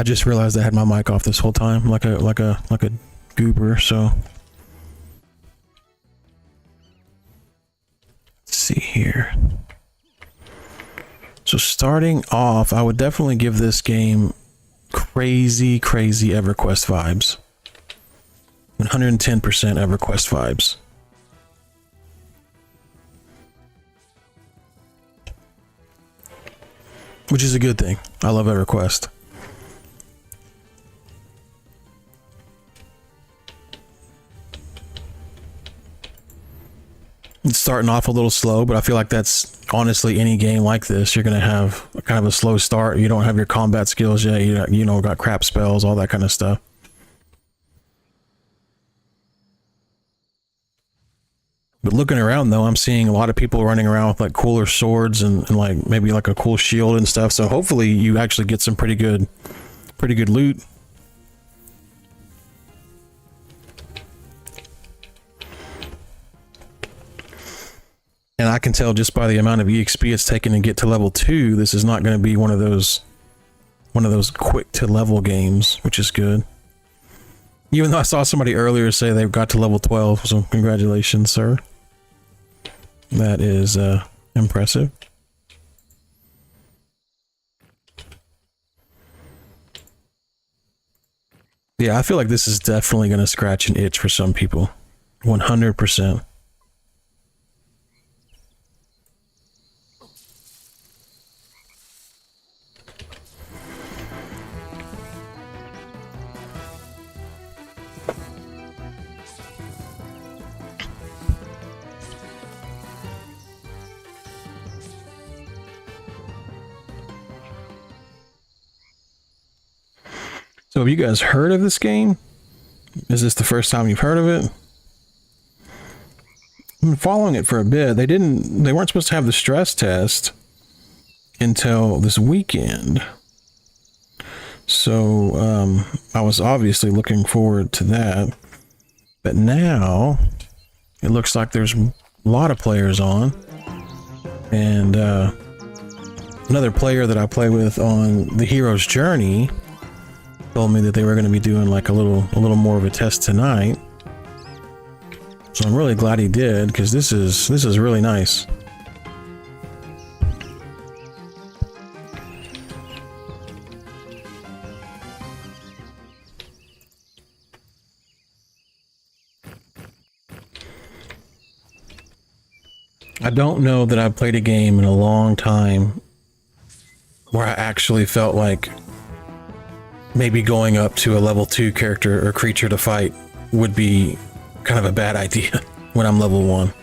I just realized I had my mic off this whole time, like a goober. So let's see here. So starting off, I would definitely give this game crazy EverQuest vibes. 110% EverQuest vibes. Which is a good thing. I love EverQuest. It's starting off a little slow, but I feel like that's honestly any game like this. You're going to have kind of a slow start. You don't have your combat skills yet. You know, got crap spells, all that kind of stuff. But looking around though, I'm seeing a lot of people running around with like cooler swords and like maybe like a cool shield and stuff. So hopefully you actually get some pretty good loot. And I can tell just by the amount of EXP it's taken to get to level 2, this is not going to be one of those quick to level games, which is good. Even though I saw somebody earlier say they got to level 12, so congratulations, sir. That is impressive. Yeah, I feel like this is definitely going to scratch an itch for some people. 100%. So have you guys heard of this game? Is this the first time you've heard of it? I've been following it for a bit. They weren't supposed to have the stress test until this weekend. So I was obviously looking forward to that. But now it looks like there's a lot of players on. And another player that I play with on the hero's journey told me that they were going to be doing like a little more of a test tonight. So I'm really glad he did, because this is really nice. I don't know that I've played a game in a long time where I actually felt like maybe going up to a level 2 character or creature to fight would be kind of a bad idea when I'm level 1.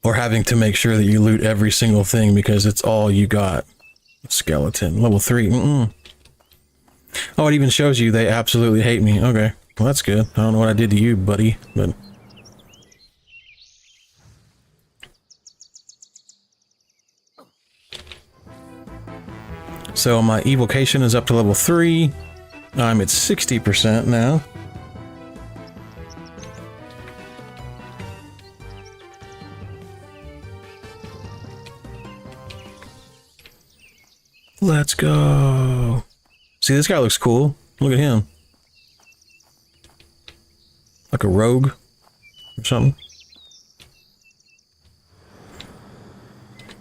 Or having to make sure that you loot every single thing because it's all you got. Skeleton. Level 3. Oh, it even shows you they absolutely hate me. Okay. Well, that's good. I don't know what I did to you, buddy, but... So my evocation is up to level 3. I'm at 60% now. Let's go. See, this guy looks cool. Look at him. Like a rogue or something.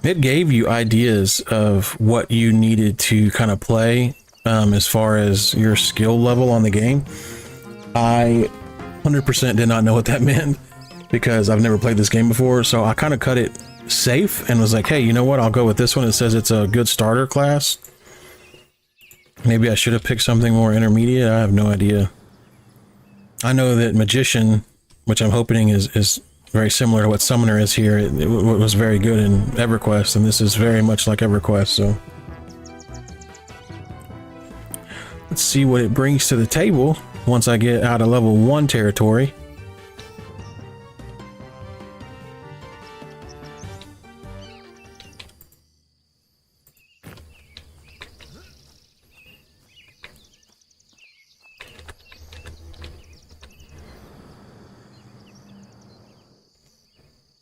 It gave you ideas of what you needed to kind of play as far as your skill level on the game. I 100% did not know what that meant because I've never played this game before, so I kind of cut it safe and was like, hey, you know what? I'll go with this one. It says it's a good starter class. Maybe I should have picked something more intermediate. I have no idea. I know that Magician, which I'm hoping is very similar to what Summoner is here, it was very good in EverQuest, and this is very much like EverQuest, so... Let's see what it brings to the table once I get out of level 1 territory.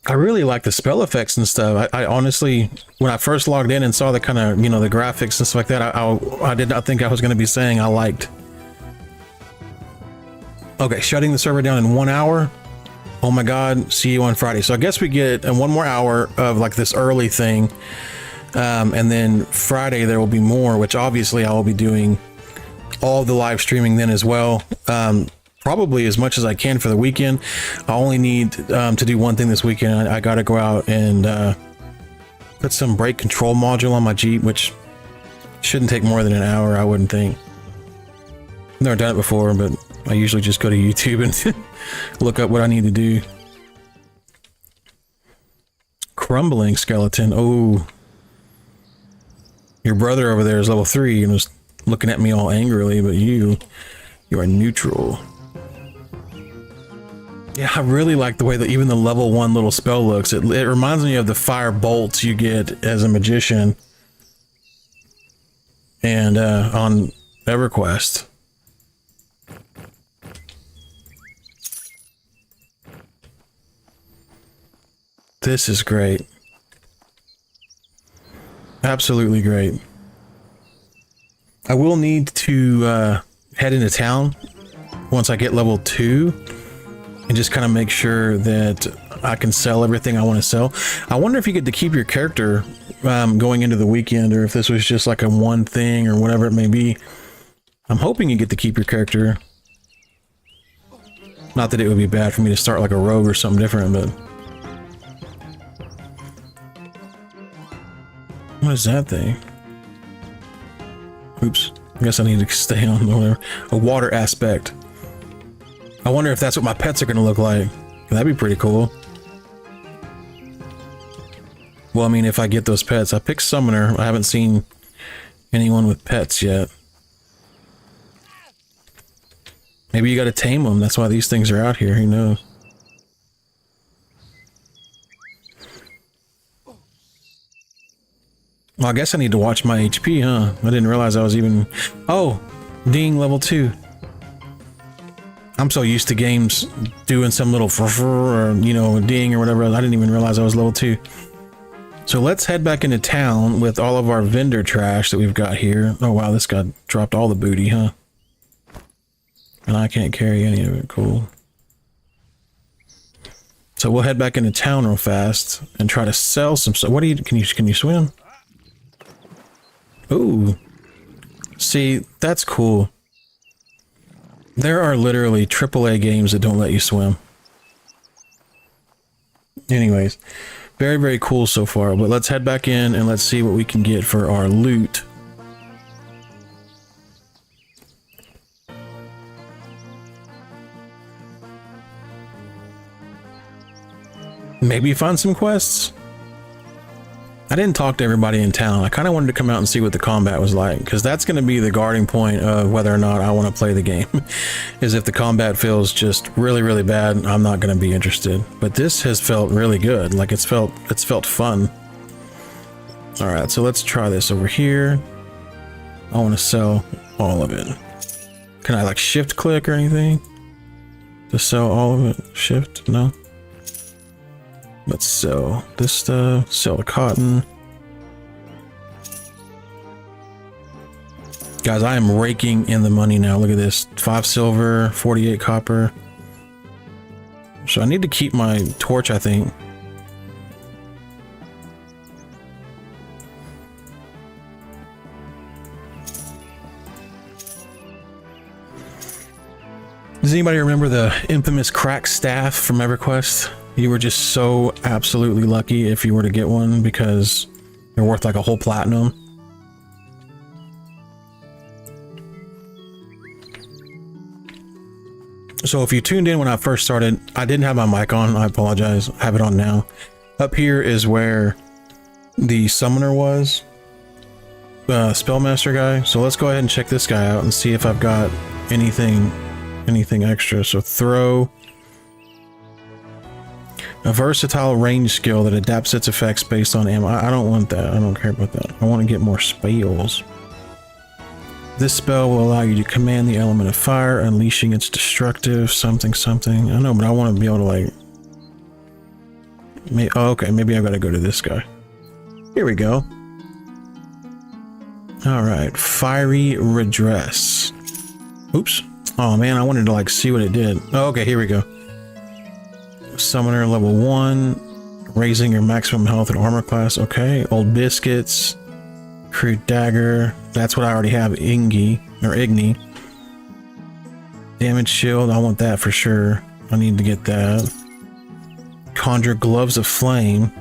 I really like the spell effects and stuff. I honestly, when I first logged in and saw the kind of, you know, the graphics and stuff like that, I did not think I was going to be saying I liked. Okay, shutting the server down in 1 hour. Oh my God, see you on Friday. So I guess we get one more hour of like this early thing. And then Friday there will be more, which obviously I will be doing all the live streaming then as well. Probably as much as I can for the weekend. I only need to do one thing this weekend. I got to go out and put some brake control module on my Jeep, which shouldn't take more than an hour, I wouldn't think. Never done it before, but I usually just go to YouTube and look up what I need to do. Crumbling skeleton. Oh, your brother over there is level 3 and was looking at me all angrily, but you are neutral. Yeah, I really like the way that even the level 1 little spell looks. It reminds me of the fire bolts you get as a magician and on EverQuest. This is great. Absolutely great. I will need to head into town once I get level 2 and just kind of make sure that I can sell everything I want to sell. I wonder if you get to keep your character going into the weekend, or if this was just like a one thing or whatever it may be. I'm hoping you get to keep your character. Not that it would be bad for me to start like a rogue or something different, but... What is that thing? Oops. I guess I need to stay on whatever. A water aspect. I wonder if that's what my pets are going to look like. That'd be pretty cool. Well, I mean, if I get those pets. I picked Summoner. I haven't seen anyone with pets yet. Maybe you got to tame them. That's why these things are out here. Who knows? Well, I guess I need to watch my HP, huh? I didn't realize I was even... Oh! Ding, level 2. I'm so used to games doing some little or, you know, ding or whatever. I didn't even realize I was level 2. So let's head back into town with all of our vendor trash that we've got here. Oh wow, this guy dropped all the booty, huh? And I can't carry any of it. Cool. So we'll head back into town real fast and try to sell some stuff. What do you... Can you swim? Ooh. See, that's cool. There are literally AAA games that don't let you swim. Anyways, very, very cool so far. But let's head back in and let's see what we can get for our loot. Maybe find some quests. I didn't talk to everybody in town. I kind of wanted to come out and see what the combat was like, because that's going to be the guarding point of whether or not I want to play the game. Is if the combat feels just really, really bad, I'm not going to be interested. But this has felt really good. Like it's felt fun. All right, so let's try this over here. I want to sell all of it. Can I like shift click or anything to sell all of it? Shift? No. Let's sell this stuff, sell the cotton. Guys, I am raking in the money now. Look at this. 5 silver, 48 copper. So I need to keep my torch, I think. Does anybody remember the infamous crack staff from EverQuest? You were just so absolutely lucky if you were to get one because they're worth like a whole platinum. So if you tuned in when I first started, I didn't have my mic on. I apologize. I have it on now. Up here is where the summoner was, spellmaster guy. So let's go ahead and check this guy out and see if I've got anything extra. So throw. A versatile range skill that adapts its effects based on ammo. I don't want that. I don't care about that. I want to get more spells. This spell will allow you to command the element of fire, unleashing its destructive something. I know, but I want to be able to like... Oh, okay, maybe I've got to go to this guy. Here we go. All right, fiery redress. Oops. Oh man, I wanted to like see what it did. Oh, okay, here we go. Summoner level 1, raising your maximum health and armor class. Okay, old biscuits, crude dagger. That's what I already have. Igni. Damage shield. I want that for sure. I need to get that. Conjure gloves of flame.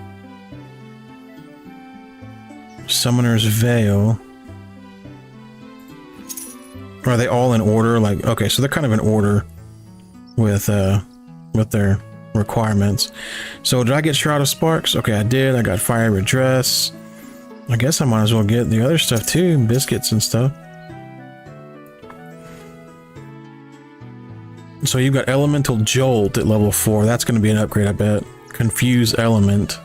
Summoner's veil. Are they all in order? Like, okay, so they're kind of in order with their requirements. So did I get Shroud of Sparks? Okay, I did. I got Fire Redress. I guess I might as well get the other stuff too, biscuits and stuff. So you've got Elemental Jolt at level 4. That's going to be an upgrade, I bet. Confuse Element.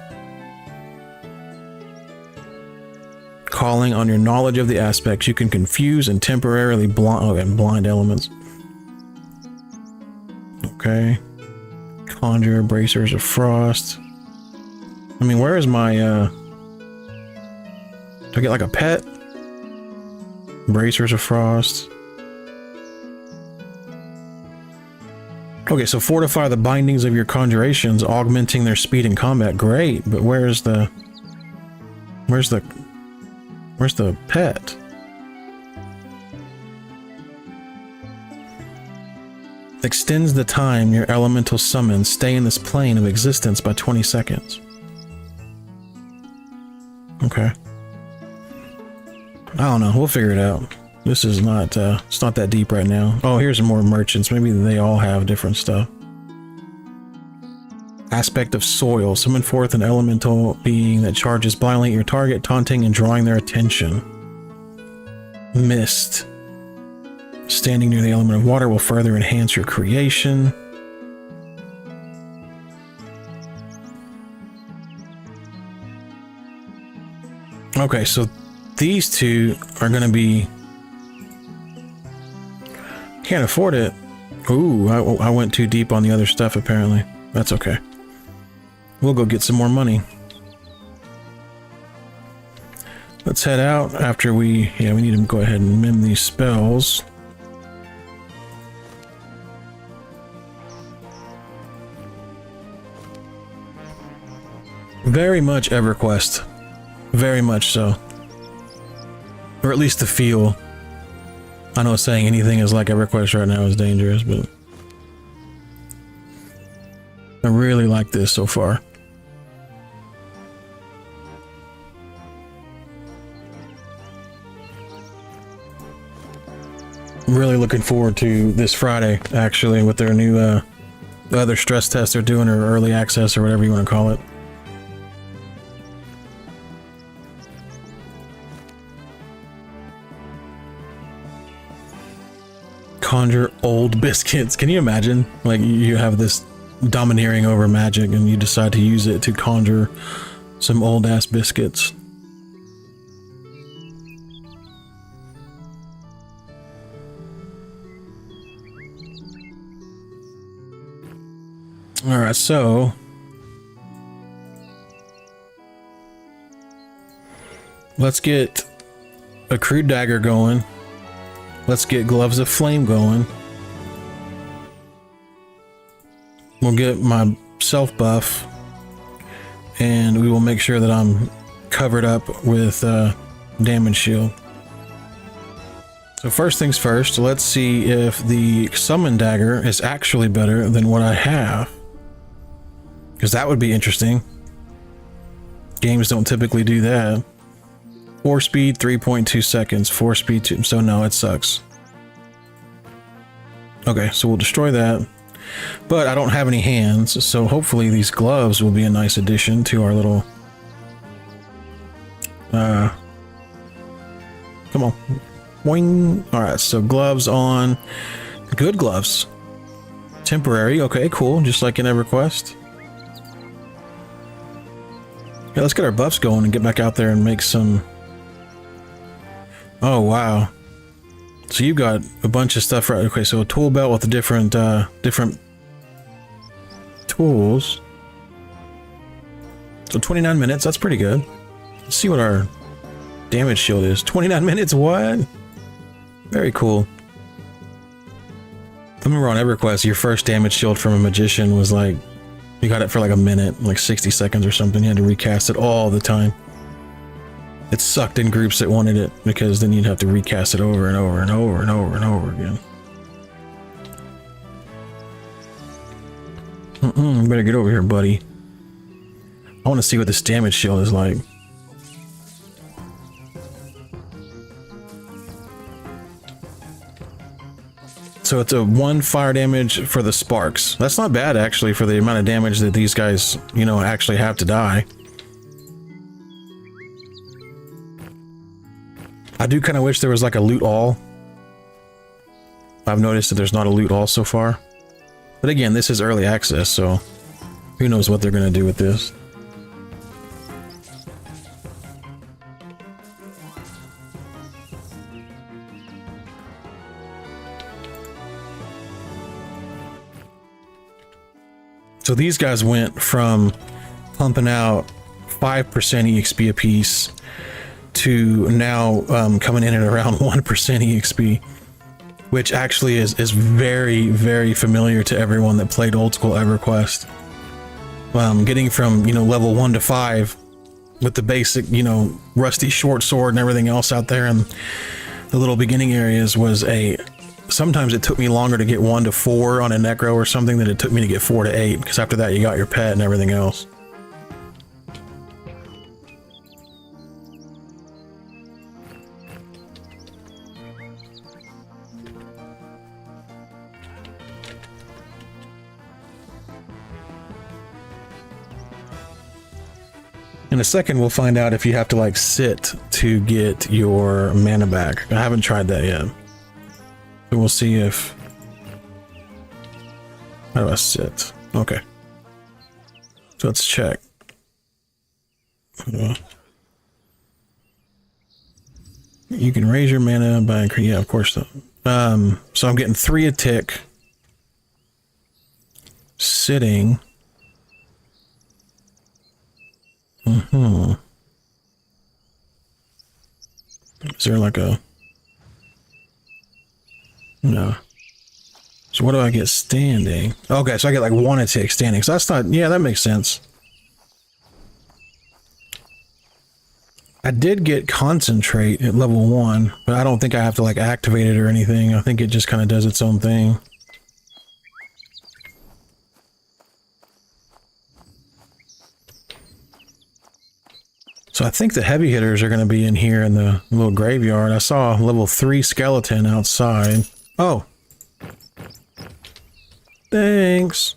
Calling on your knowledge of the aspects, you can confuse and temporarily blind elements. Okay. Conjure Bracers of Frost. I mean, where is my do I get like a pet? Bracers of Frost. Okay, so fortify the bindings of your conjurations, augmenting their speed in combat. Great, but where's the pet? Extends the time your elemental summons stay in this plane of existence by 20 seconds. Okay. I don't know. We'll figure it out. This is not, it's not that deep right now. Oh, here's some more merchants. Maybe they all have different stuff. Aspect of soil. Summon forth an elemental being that charges blindly at your target, taunting and drawing their attention. Mist. Standing near the element of water will further enhance your creation. Okay, so these two are going to be... Can't afford it. Ooh, I went too deep on the other stuff apparently. That's okay. We'll go get some more money. Let's head out after we need to go ahead and mim these spells. Very much EverQuest. Very much so. Or at least the feel. I know saying anything is like EverQuest right now is dangerous, but I really like this so far. Really looking forward to this Friday, actually, with their new the other stress test they're doing, or early access, or whatever you want to call it. Conjure old biscuits. Can you imagine? Like, you have this domineering over magic and you decide to use it to conjure some old ass biscuits. All right, so let's get a crude dagger going. Let's get gloves of flame going. We'll get my self buff, and we will make sure that I'm covered up with damage shield. So first things first, let's see if the summon dagger is actually better than what I have, because that would be interesting. Games don't typically do that. 4 speed, 3.2 seconds. 4 speed, 2. So no, it sucks. Okay, so we'll destroy that. But I don't have any hands, so hopefully these gloves will be a nice addition to our little... come on. Boing. Alright, so gloves on. Good gloves. Temporary. Okay, cool. Just like in EverQuest. Yeah, let's get our buffs going and get back out there and make some... Oh, wow. So you've got a bunch of stuff, right? Okay, so a tool belt with the different tools. So 29 minutes, that's pretty good. Let's see what our damage shield is. 29 minutes, what? Very cool. I remember on EverQuest, your first damage shield from a magician was like, you got it for like a minute, like 60 seconds or something. You had to recast it all the time. It sucked in groups that wanted it, because then you'd have to recast it over and over and over and over and over again. You better get over here, buddy. I want to see what this damage shield is like. So it's a 1 fire damage for the sparks. That's not bad, actually, for the amount of damage that these guys, you know, actually have to die. I do kind of wish there was like a loot all. I've noticed that there's not a loot all so far. But again, this is early access, so who knows what they're going to do with this. So these guys went from pumping out 5% EXP apiece to now coming in at around 1% EXP, which actually is very, very familiar to everyone that played old school EverQuest. Getting from, you know, level 1 to 5 with the basic, you know, rusty short sword and everything else out there in the little beginning areas was a... Sometimes it took me longer to get 1 to 4 on a necro or something than it took me to get 4 to 8, because after that you got your pet and everything else. In a second we'll find out if you have to like sit to get your mana back. I haven't tried that yet. So we'll see if... How do I sit? Okay. So let's check. You can raise your mana by... Yeah, of course. So I'm getting 3 a tick. Sitting. Is there like a... No. So what do I get standing? Okay, so I get like 1 a tick standing. So that's not... Yeah, that makes sense. I did get concentrate at level 1, but I don't think I have to like activate it or anything. I think it just kind of does its own thing. So I think the heavy hitters are going to be in here in the little graveyard. I saw a level 3 skeleton outside. Oh. Thanks.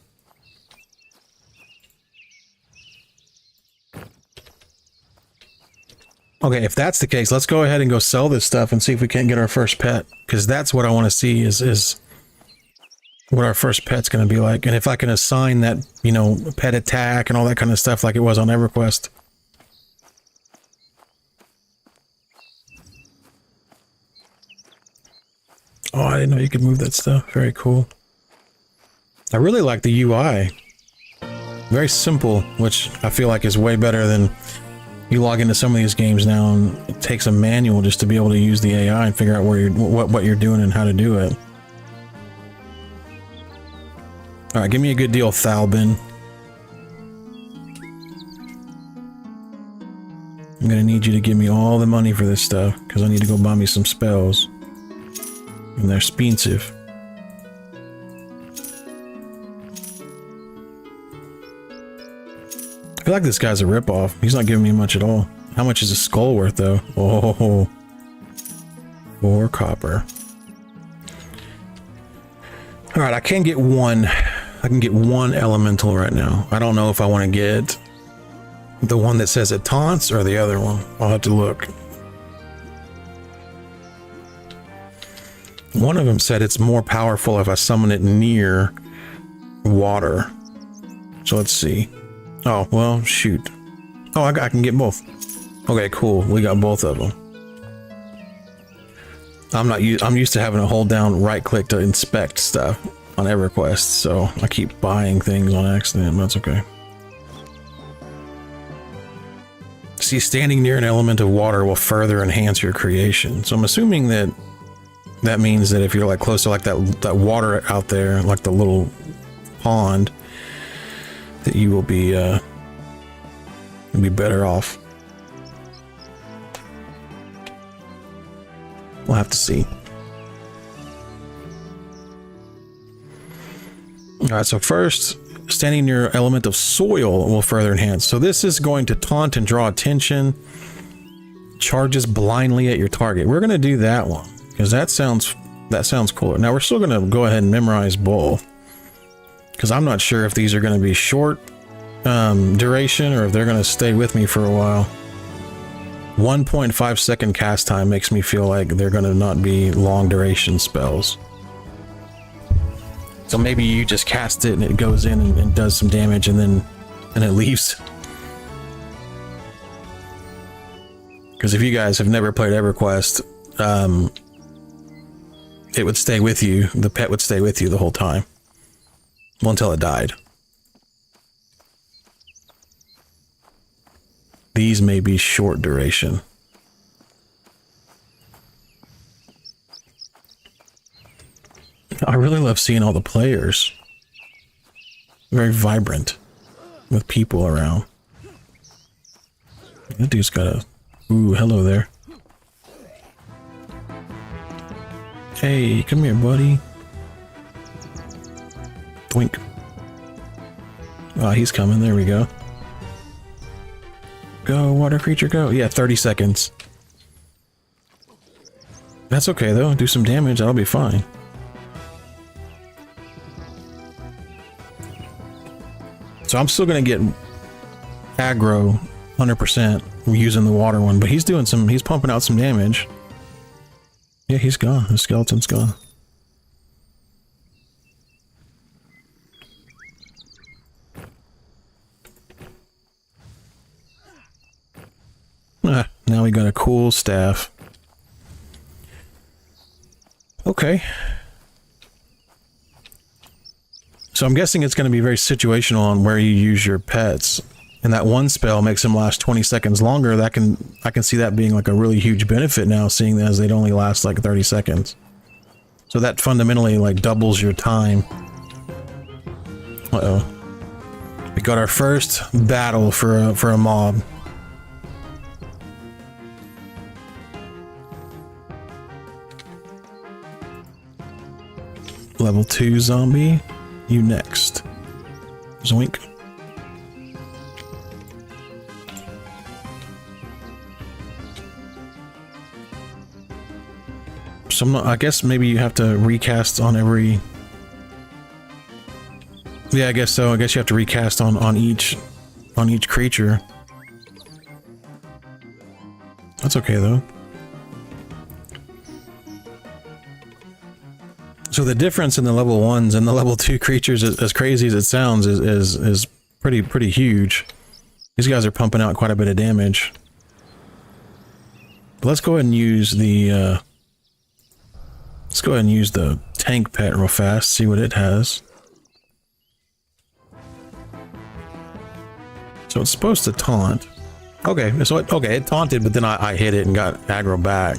Okay, if that's the case, let's go ahead and go sell this stuff and see if we can't get our first pet. Because that's what I want to see is what our first pet's going to be like. And if I can assign that, you know, pet attack and all that kind of stuff like it was on EverQuest. Oh, I didn't know you could move that stuff. Very cool. I really like the UI. Very simple, which I feel like is way better than you log into some of these games now and it takes a manual just to be able to use the AI and figure out where what you're doing and how to do it. All right, give me a good deal, Thalbin. I'm gonna need you to give me all the money for this stuff because I need to go buy me some spells. And they're expensive. I feel like this guy's a ripoff. He's not giving me much at all. How much is a skull worth, though? Oh, 4 copper. All right, I can get one. I can get 1 elemental right now. I don't know if I want to get the one that says it taunts or the other one. I'll have to look. One of them said it's more powerful if I summon it near water. So let's see. Oh, well, shoot. Oh, I can get both. Okay, cool. We got both of them. I'm used to having to hold down right click to inspect stuff on EverQuest, so I keep buying things on accident, but that's okay. See, standing near an element of water will further enhance your creation. So I'm assuming that that means that if you're like close to like that water out there, like the little pond, that you will be better off. We'll have to see. All right, so first, standing near element of soil will further enhance. So this is going to taunt and draw attention. Charges blindly at your target. We're going to do that one because that sounds cooler. Now we're still going to go ahead and memorize both because I'm not sure if these are going to be short duration or if they're going to stay with me for a while. 1.5 second cast time makes me feel like they're going to not be long duration spells. So maybe you just cast it and it goes in and does some damage and then it leaves. Because if you guys have never played EverQuest, it would stay with you. The pet would stay with you the whole time. Well, until it died. These may be short duration. I really love seeing all the players. Very vibrant with people around. That dude's got a... Ooh, hello there. Hey, come here, buddy. Twink. Oh, he's coming. There we go. Go, water creature, go. Yeah, 30 seconds. That's okay, though. Do some damage. That'll be fine. So I'm still going to get aggro 100% using the water one, but he's pumping out some damage. Yeah, he's gone. The skeleton's gone. Now we got a cool staff. Okay. So I'm guessing it's going to be very situational on where you use your pets. And that one spell makes them last 20 seconds longer. I can see that being like a really huge benefit now, seeing as they'd only last like 30 seconds. So that fundamentally like doubles your time. Uh-oh. We got our first battle for a mob. Level 2 zombie. You next. Zoink. So I guess maybe you have to recast on every... Yeah, I guess so. I guess you have to recast on each creature. That's okay though. So the difference in the level 1s and the level 2 creatures, as crazy as it sounds, is pretty huge. These guys are pumping out quite a bit of damage. But let's go ahead and use the tank pet real fast, see what it has. So it's supposed to taunt. Okay, so it taunted, but then I hit it and got aggro back.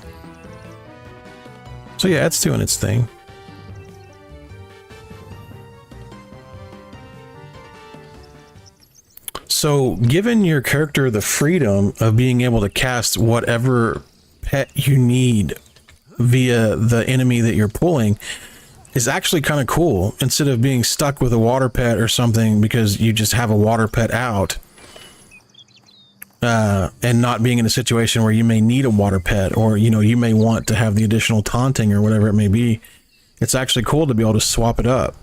So yeah, it's doing its thing. So, giving your character the freedom of being able to cast whatever pet you need via the enemy that you're pulling is actually kind of cool. Instead of being stuck with a water pet or something because you just have a water pet out, and not being in a situation where you may need a water pet, or you may want to have the additional taunting or whatever it may be. It's actually cool to be able to swap it up.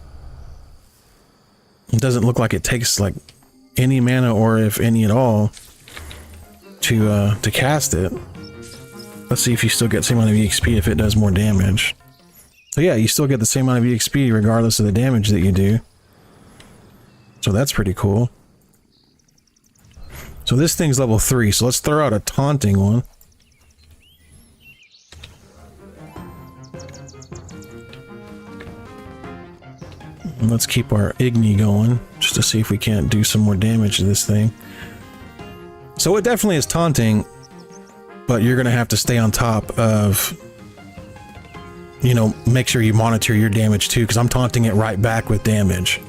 It doesn't look like it takes like any mana, or if any at all, to cast it. Let's see if you still get the same amount of EXP if it does more damage. So yeah, you still get the same amount of EXP regardless of the damage that you do. So that's pretty cool. So this thing's level 3, so let's throw out a taunting one. And let's keep our Igni going, just to see if we can't do some more damage to this thing. So it definitely is taunting, but you're going to have to stay on top of, you know, make sure you monitor your damage too, because I'm taunting it right back with damage.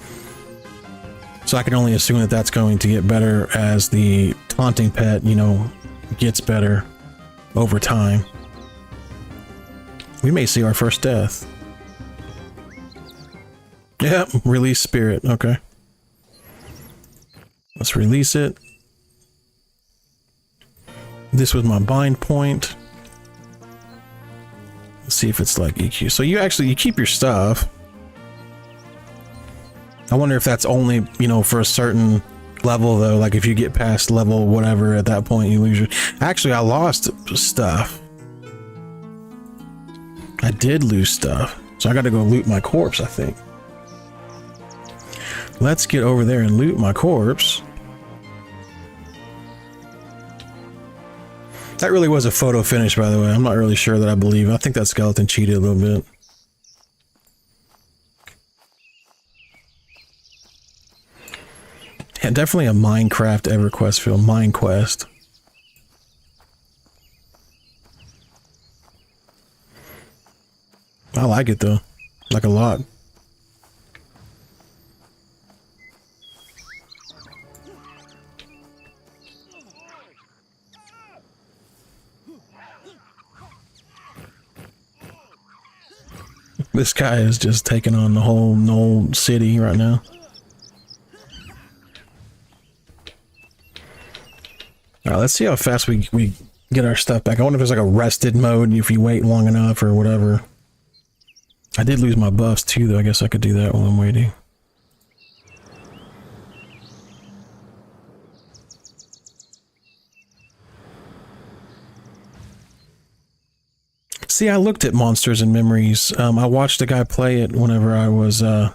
So I can only assume that that's going to get better as the taunting pet, you know, gets better over time. We may see our first death. Yep, release spirit. Okay. Let's release it. This was my bind point. Let's see if it's like EQ. So you keep your stuff. I wonder if that's only, you know, for a certain level though. Like if you get past level whatever, at that point you lose your... Actually, I lost stuff. I did lose stuff. So I got to go loot my corpse, I think. Let's get over there and loot my corpse. That really was a photo finish, by the way. I'm not really sure that I believe. I think that skeleton cheated a little bit. Yeah, definitely a Minecraft EverQuest feel. MineQuest. I like it though. Like a lot. This guy is just taking on the whole Knoll city right now. Alright, let's see how fast we get our stuff back. I wonder if there's like a rested mode if you wait long enough or whatever. I did lose my buffs too though. I guess I could do that while I'm waiting. See, I looked at Monsters and Memories. I watched a guy play it whenever I was on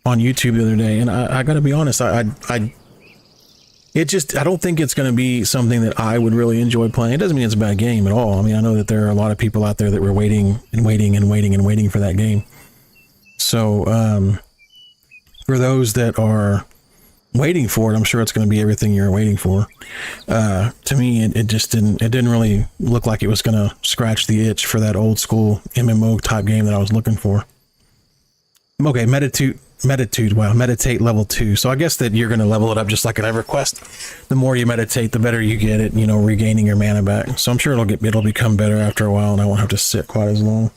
YouTube the other day, and I gotta be honest, I don't think it's gonna be something that I would really enjoy playing. It doesn't mean it's a bad game at all. I mean, I know that there are a lot of people out there that were waiting and waiting and waiting and waiting for that game. So, for those that are waiting for it, I'm sure it's going to be everything you're waiting for. To me, it just didn't really look like it was going to scratch the itch for that old school MMO type game that I was looking for. Okay, meditate level 2. So I guess that you're going to level it up just like an EverQuest. The more you meditate, the better you get at, you know, regaining your mana back. So I'm sure it'll become better after a while, and I won't have to sit quite as long.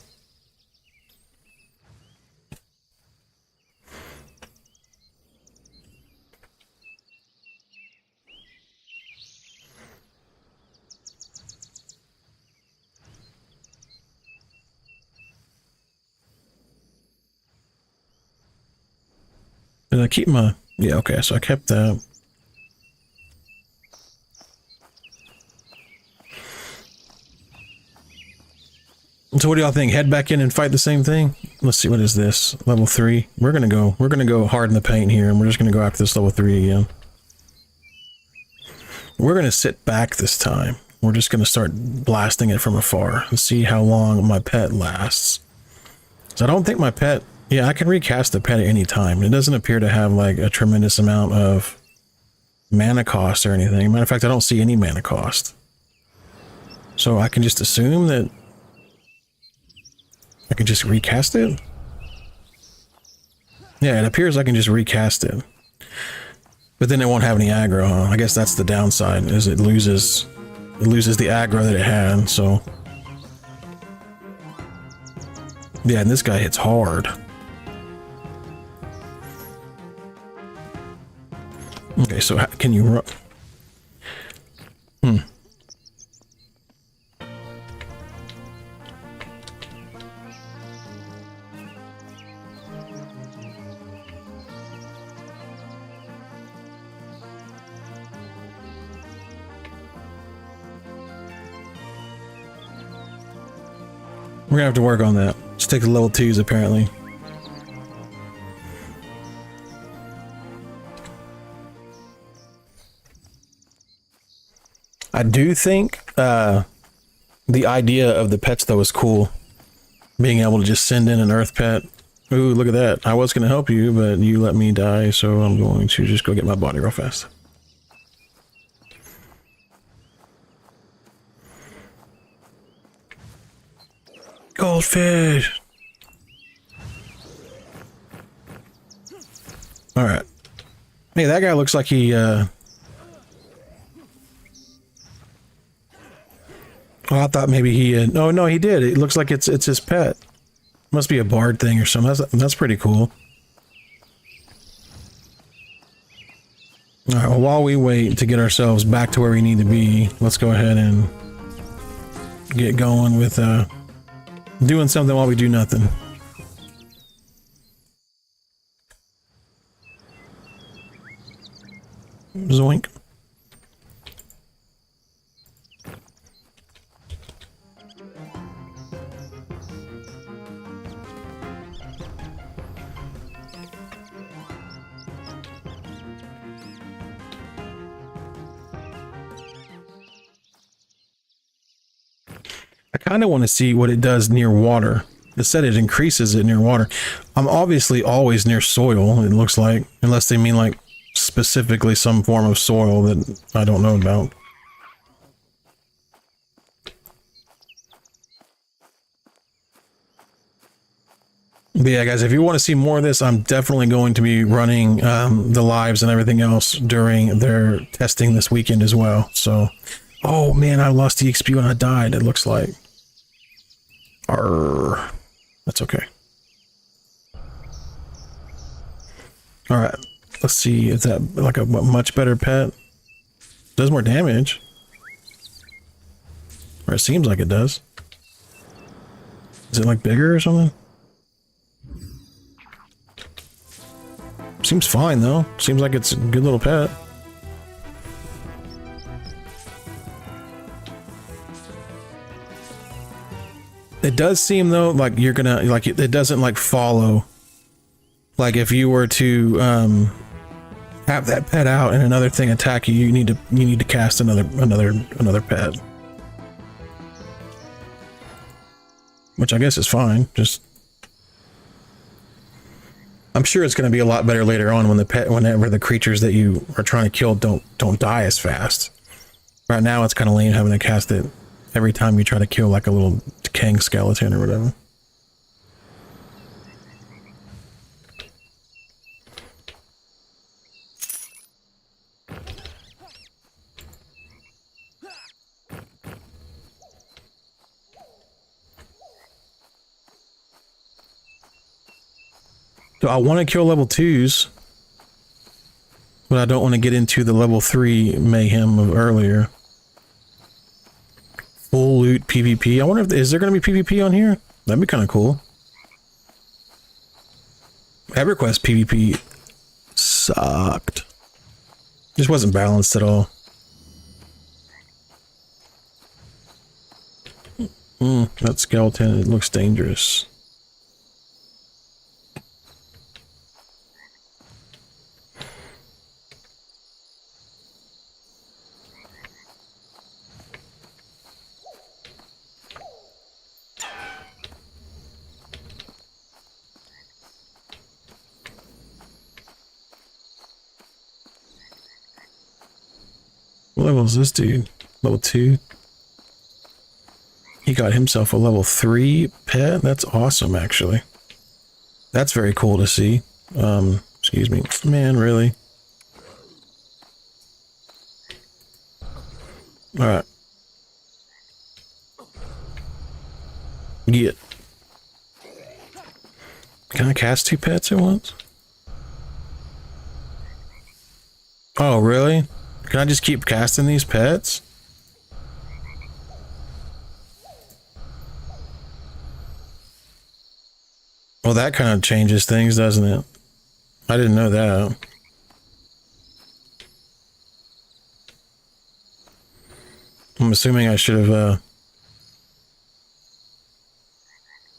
Did I keep my... Yeah, okay, so I kept that. So what do y'all think? Head back in and fight the same thing? Let's see, what is this? Level 3. We're gonna go hard in the paint here, and we're just gonna go after this level 3 again. We're gonna sit back this time. We're just gonna start blasting it from afar and see how long my pet lasts. So I don't think my pet... Yeah, I can recast the pet at any time. It doesn't appear to have like a tremendous amount of mana cost or anything. Matter of fact, I don't see any mana cost. So I can just assume that I can just recast it? Yeah, it appears I can just recast it. But then it won't have any aggro, huh? I guess that's the downside, is it loses the aggro that it had, so... Yeah, and this guy hits hard. Okay, so how can you run? We're gonna have to work on that. Let's take the level 2s apparently. I do think the idea of the pets though is cool. Being able to just send in an earth pet. Ooh, look at that. I was going to help you, but you let me die, so I'm going to just go get my body real fast. Goldfish. All right. Hey, that guy looks like he, oh, I thought maybe he had, no, he did. It looks like it's his pet. Must be a bard thing or something. That's pretty cool. All right, well, while we wait to get ourselves back to where we need to be, let's go ahead and get going with doing something while we do nothing. Zoink. I kind of want to see what it does near water. It said it increases it near water. I'm obviously always near soil, it looks like, unless they mean like specifically some form of soil that I don't know about. But yeah, guys, if you want to see more of this, I'm definitely going to be running the lives and everything else during their testing this weekend as well. So, oh man, I lost the XP when I died, it looks like. Arrgh. That's okay. All right, let's see if that like a much better pet does more damage, or it seems like it does. Is it like bigger or something? Seems fine though. Seems like it's a good little pet. It does seem though like you're gonna like it doesn't like follow. Like if you were to have that pet out and another thing attack you, you need to cast another pet. Which I guess is fine. Just I'm sure it's going to be a lot better later on when whenever the creatures that you are trying to kill don't die as fast. Right now it's kind of lame having to cast it every time you try to kill like a little decaying skeleton or whatever. So I want to kill level 2s, but I don't want to get into the level 3 mayhem of earlier. Full loot PvP. I wonder if is there going to be PvP on here? That'd be kind of cool. EverQuest PvP sucked. Just wasn't balanced at all. That skeleton, it looks dangerous. What level is this dude? Level 2? He got himself a level 3 pet? That's awesome, actually. That's very cool to see. Excuse me. Man, really? Alright. Get. Can I cast 2 pets at once? Oh, really? Can I just keep casting these pets? Well, that kind of changes things, doesn't it? I didn't know that. I'm assuming I should have,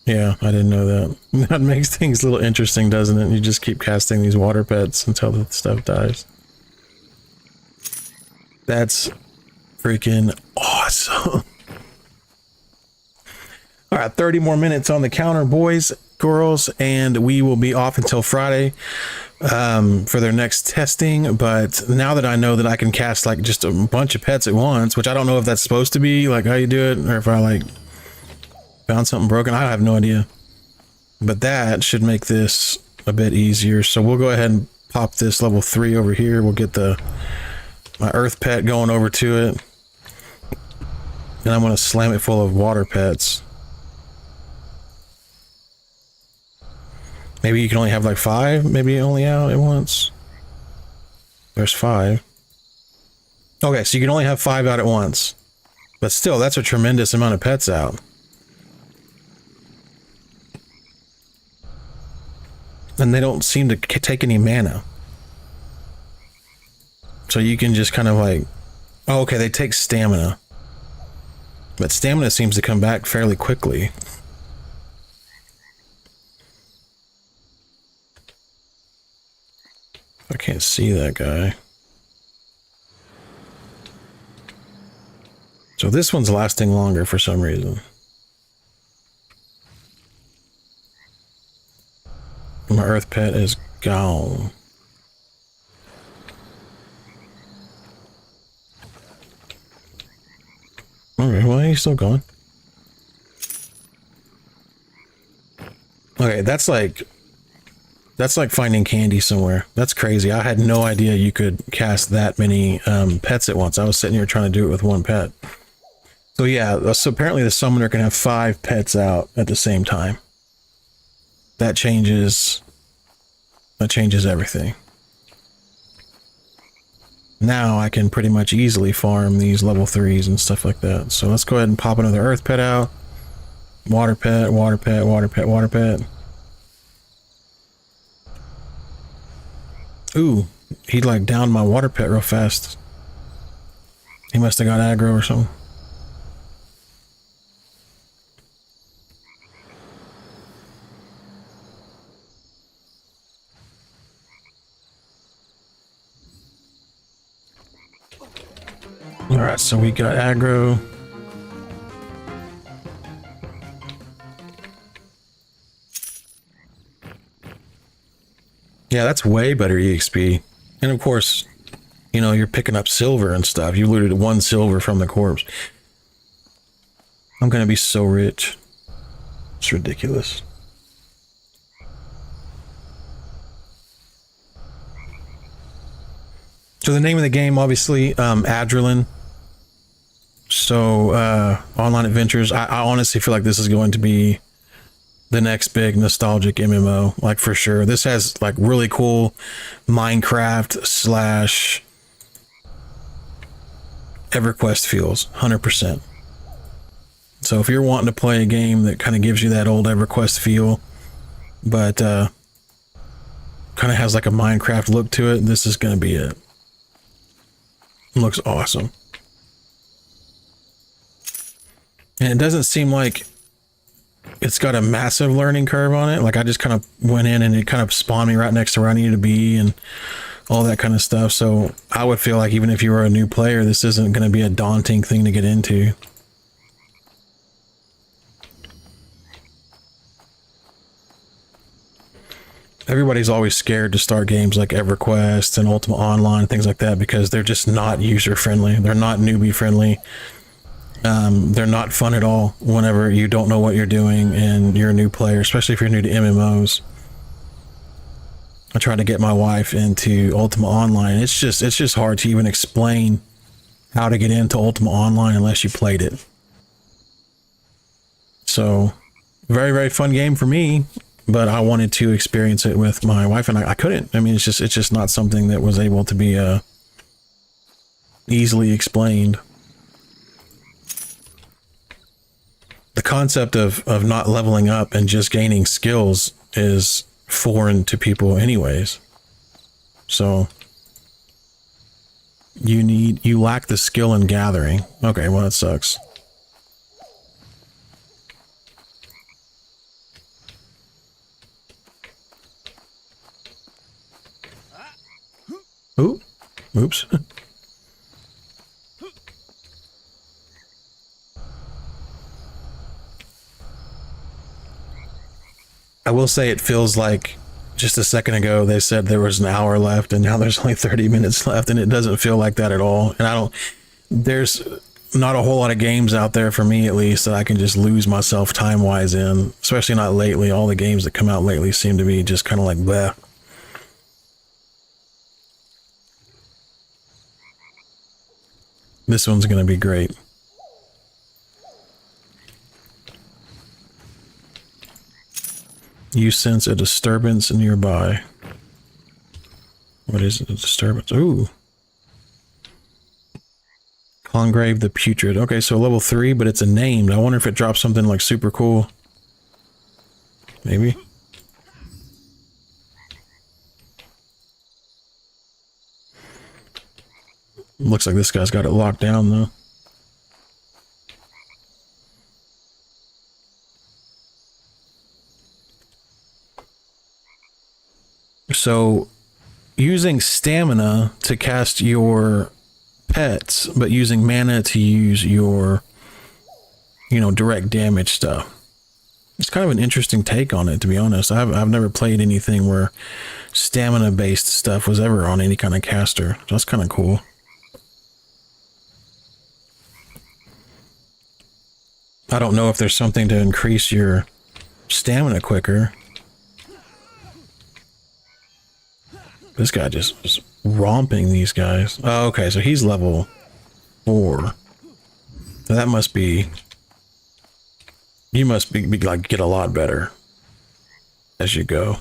yeah, I didn't know that. That makes things a little interesting, doesn't it? You just keep casting these water pets until the stuff dies. That's freaking awesome. All right, 30 more minutes on the counter, boys, girls, and we will be off until Friday for their next testing. But now that I know that I can cast like just a bunch of pets at once, which I don't know if that's supposed to be like how you do it, or if I like Found something broken? I have no idea. But that should make this a bit easier. So we'll go ahead and pop this level 3 over here. We'll get my earth pet going over to it. And I'm going to slam it full of water pets. Maybe you can only have like 5, maybe only out at once. There's 5. Okay, so you can only have 5 out at once. But still, that's a tremendous amount of pets out. And they don't seem to take any mana. So you can just kind of like... Oh, okay, they take stamina. But stamina seems to come back fairly quickly. I can't see that guy. So this one's lasting longer for some reason. My earth pet is gone. Okay, well, he's still gone. Okay, that's like finding candy somewhere. That's crazy. I had no idea you could cast that many pets at once. I was sitting here trying to do it with one pet. So yeah, so apparently the summoner can have 5 pets out at the same time. That changes everything. Now I can pretty much easily farm these level 3s and stuff like that. So let's go ahead and pop another earth pet out. Water pet, water pet, water pet, water pet. Ooh, he like downed my water pet real fast. He must have got aggro or something. Alright, so we got aggro. Yeah, that's way better EXP. And of course, you know, you're picking up silver and stuff. You looted 1 silver from the corpse. I'm gonna be so rich. It's ridiculous. So the name of the game, obviously, Adrullan. So, Online Adventures. I honestly feel like this is going to be the next big nostalgic MMO, like for sure. This has like really cool Minecraft slash EverQuest feels, 100%. So if you're wanting to play a game that kind of gives you that old EverQuest feel, but kind of has like a Minecraft look to it, this is going to be it. Looks awesome. And it doesn't seem like it's got a massive learning curve on it. Like I just kind of went in and it kind of spawned me right next to where I needed to be and all that kind of stuff. So I would feel like even if you were a new player, this isn't going to be a daunting thing to get into. Everybody's always scared to start games like EverQuest and Ultima Online, things like that, because they're just not user-friendly. They're not newbie-friendly. They're not fun at all whenever you don't know what you're doing and you're a new player, especially if you're new to MMOs. I tried to get my wife into Ultima Online. It's just hard to even explain how to get into Ultima Online unless you played it. So, very, very fun game for me. But I wanted to experience it with my wife, and I couldn't. I mean, it's just not something that was able to be easily explained. The concept of not leveling up and just gaining skills is foreign to people anyways. So you lack the skill in gathering. Okay, well, that sucks. Ooh, oops. I will say it feels like just a second ago they said there was an hour left and now there's only 30 minutes left, and it doesn't feel like that at all. And there's not a whole lot of games out there for me, at least, that I can just lose myself time-wise in, especially not lately. All the games that come out lately seem to be just kind of like bleh. This one's going to be great. You sense a disturbance nearby. What is it? A disturbance? Ooh. Congrave the Putrid. Okay, so level 3, but it's a named. I wonder if it drops something like super cool. Maybe. Looks like this guy's got it locked down, though. So, using stamina to cast your pets, but using mana to use your, you know, direct damage stuff. It's kind of an interesting take on it, to be honest. I've never played anything where stamina-based stuff was ever on any kind of caster. So that's kind of cool. I don't know if there's something to increase your stamina quicker. This guy just was romping these guys. Oh, okay, so he's level 4. So that must be... You must be like get a lot better as you go.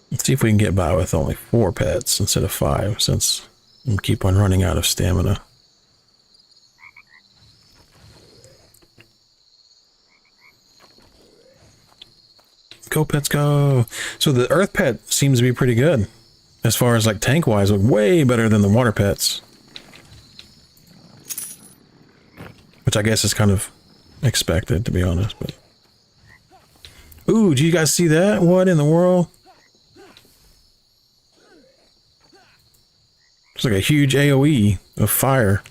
Let's see if we can get by with only 4 pets instead of 5, since we keep on running out of stamina. Go pets go. So the earth pet seems to be pretty good as far as like tank wise, like way better than the water pets, which I guess is kind of expected, to be honest. But ooh, do you guys see that? What in the world? It's like a huge AoE of fire.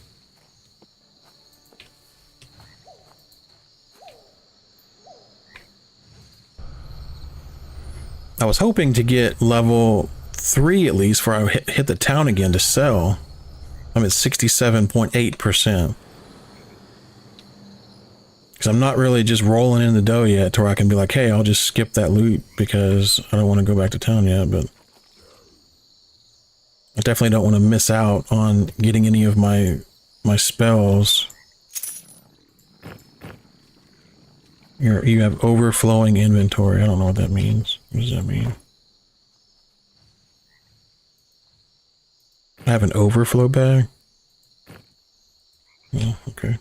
I was hoping to get level 3 at least before I hit the town again to sell. I'm at 67.8%. Because I'm not really just rolling in the dough yet to where I can be like, hey, I'll just skip that loot because I don't want to go back to town yet, but I definitely don't want to miss out on getting any of my spells. You have overflowing inventory. I don't know what that means. What does that mean? I have an overflow bag? Oh, okay.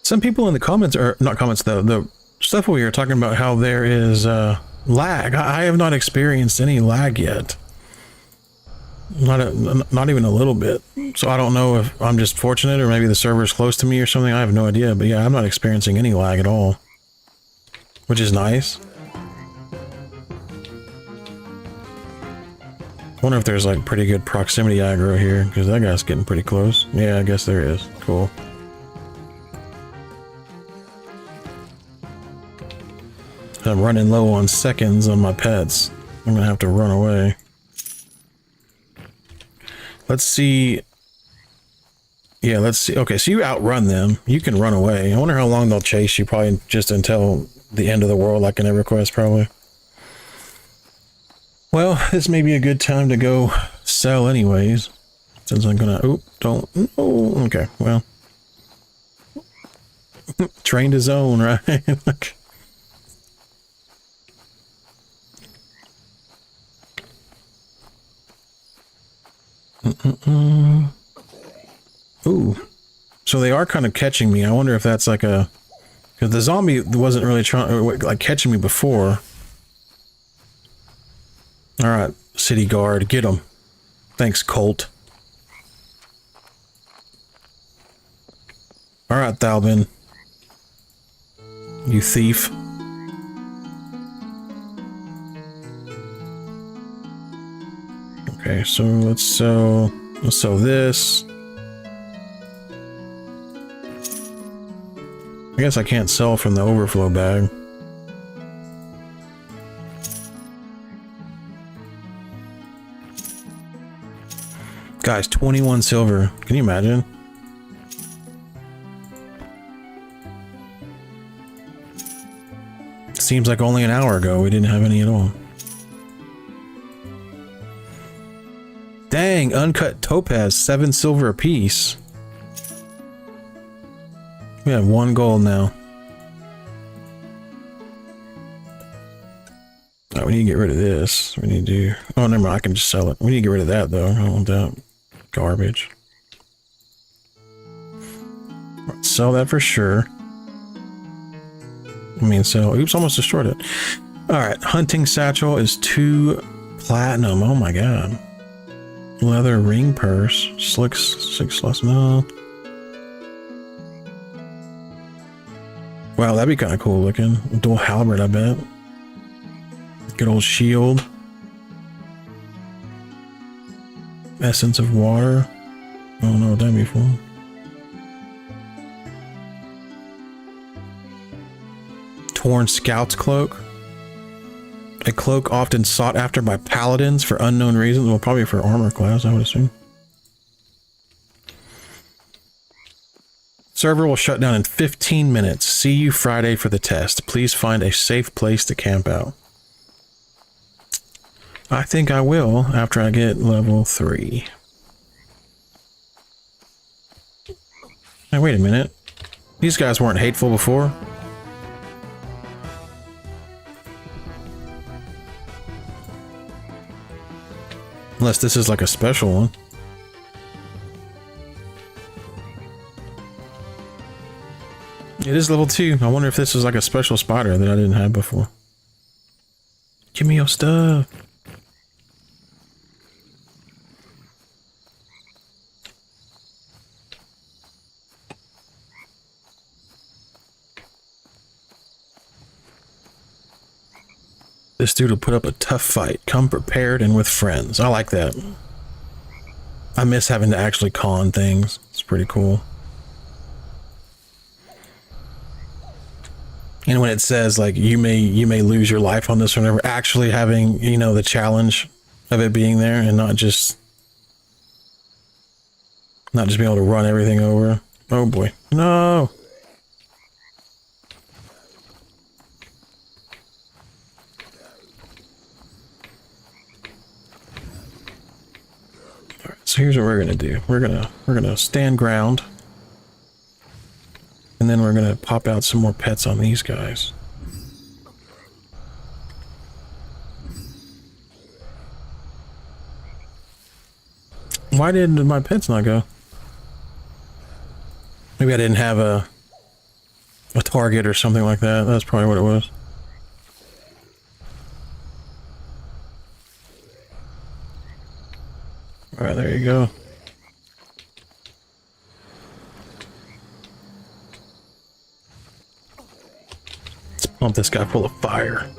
Some people in the comments, or not comments, the stuff we were talking about how there is lag. I have not experienced any lag yet. Not even a little bit. So I don't know if I'm just fortunate or maybe the server's close to me or something. I have no idea. But yeah, I'm not experiencing any lag at all, which is nice. I wonder if there's like pretty good proximity aggro here, because that guy's getting pretty close. Yeah, I guess there is. Cool. I'm running low on seconds on my pets. I'm gonna have to run away. Let's see. Yeah, let's see. Okay, so you outrun them. You can run away. I wonder how long they'll chase you. Probably just until the end of the world, like in EverQuest, probably. Well, this may be a good time to go sell anyways. Since I'm gonna... Oh, don't... Oh, okay, well. Train to zone, right? Ooh, so they are kind of catching me. I wonder if that's like a, because the zombie wasn't really trying, like, catching me before. All right, city guard, get him. Thanks, Colt. All right, Thalbin, you thief. Okay, so let's sell this. I guess I can't sell from the overflow bag. Guys, 21 silver. Can you imagine? Seems like only an hour ago we didn't have any at all. Dang, uncut topaz, 7 silver apiece. We have 1 gold now. Oh, we need to get rid of this. We need to... Oh, never mind, I can just sell it. We need to get rid of that, though. I don't want that garbage. Let's sell that for sure. I mean, sell... Oops, almost destroyed it. Alright, hunting satchel is 2 platinum. Oh my god. Leather ring purse. Slick 6 less. No. Wow, that'd be kind of cool looking. Dual halberd, I bet. Good old shield. Essence of water. I don't know what that'd be for. Torn scout's cloak. A cloak often sought after by paladins for unknown reasons. Well, probably for armor class, I would assume. Server will shut down in 15 minutes. See you Friday for the test. Please find a safe place to camp out. I think I will after I get level 3. Hey, wait a minute. These guys weren't hateful before. Unless this is like a special one. It is level 2. I wonder if this is like a special spider that I didn't have before. Give me your stuff. This dude will put up a tough fight. Come prepared and with friends. I like that. I miss having to actually con things. It's pretty cool. And when it says like you may lose your life on this or whatever, actually having, you know, the challenge of it being there and not just being able to run everything over. Oh boy. No. Alright, so here's what we're gonna do. We're gonna stand ground. And then we're gonna pop out some more pets on these guys. Why did my pets not go? Maybe I didn't have a target or something like that. That's probably what it was. Alright, there you go. Pump this guy full of fire.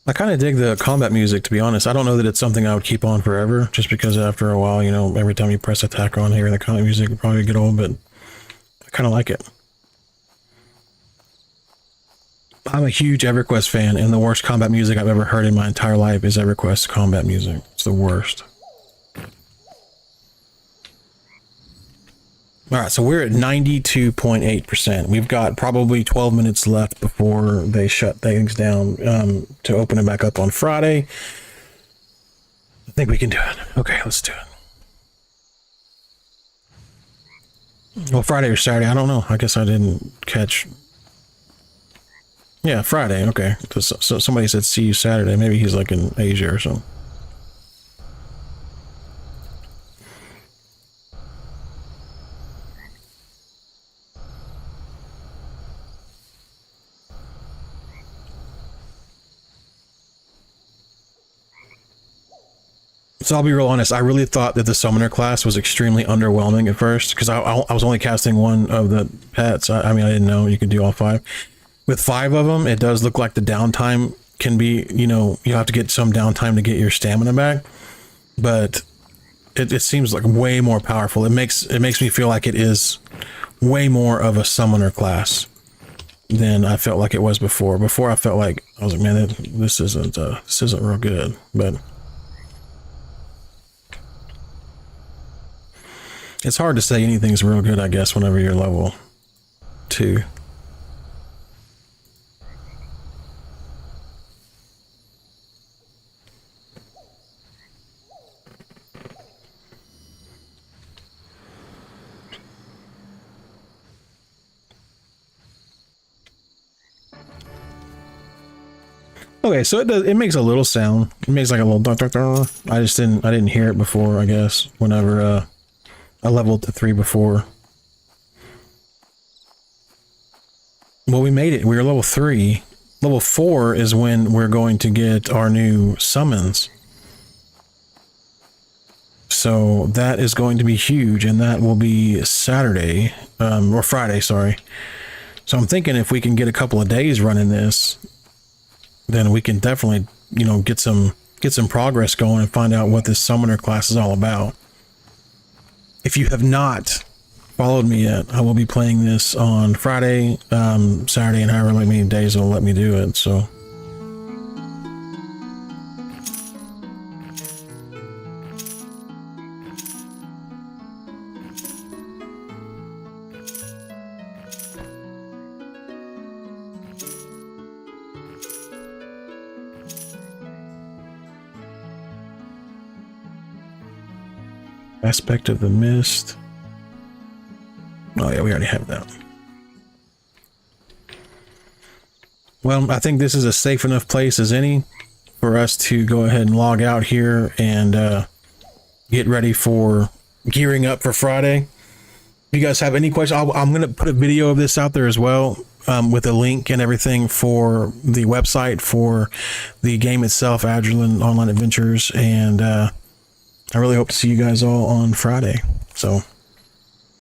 I kind of dig the combat music, to be honest. I don't know that it's something I would keep on forever, just because after a while, you know, every time you press attack on here, the combat music would probably get old, but I kind of like it. I'm a huge EverQuest fan, and the worst combat music I've ever heard in my entire life is EverQuest combat music. It's the worst. Alright, so we're at 92.8%. We've got probably 12 minutes left before they shut things down to open it back up on Friday. I think we can do it. Okay, let's do it. Well, Friday or Saturday, I don't know. I guess I didn't catch... Yeah, Friday, okay. So somebody said see you Saturday. Maybe he's like in Asia or something. So I'll be real honest, I really thought that the summoner class was extremely underwhelming at first, because I was only casting one of the pets. I mean, I didn't know you could do all 5. with 5 of them, it does look like the downtime can be, you know, you have to get some downtime to get your stamina back, but it seems like way more powerful. It makes me feel like it is way more of a summoner class than I felt like it was before. Before I felt like, I was like, man, this isn't real good, but it's hard to say anything's real good, I guess, whenever you're level 2. Okay, so it makes a little sound. It makes like a little duck, duck, duck. I didn't hear it before, I guess, whenever I leveled to 3 before. Well, we made it. We were level 3. Level 4 is when we're going to get our new summons. So that is going to be huge, and that will be Saturday, or Friday, sorry. So I'm thinking if we can get a couple of days running this, then we can definitely, you know, get some progress going and find out what this summoner class is all about. If you have not followed me yet, I will be playing this on Friday, Saturday, and however many days it'll let me do it. So Aspect of the Mist. Oh yeah, we already have that. Well, I think this is a safe enough place as any for us to go ahead and log out here and get ready for gearing up for Friday. If you guys have any questions, I'm going to put a video of this out there as well, with a link and everything for the website for the game itself, Adrullan Online Adventures, and I really hope to see you guys all on Friday. So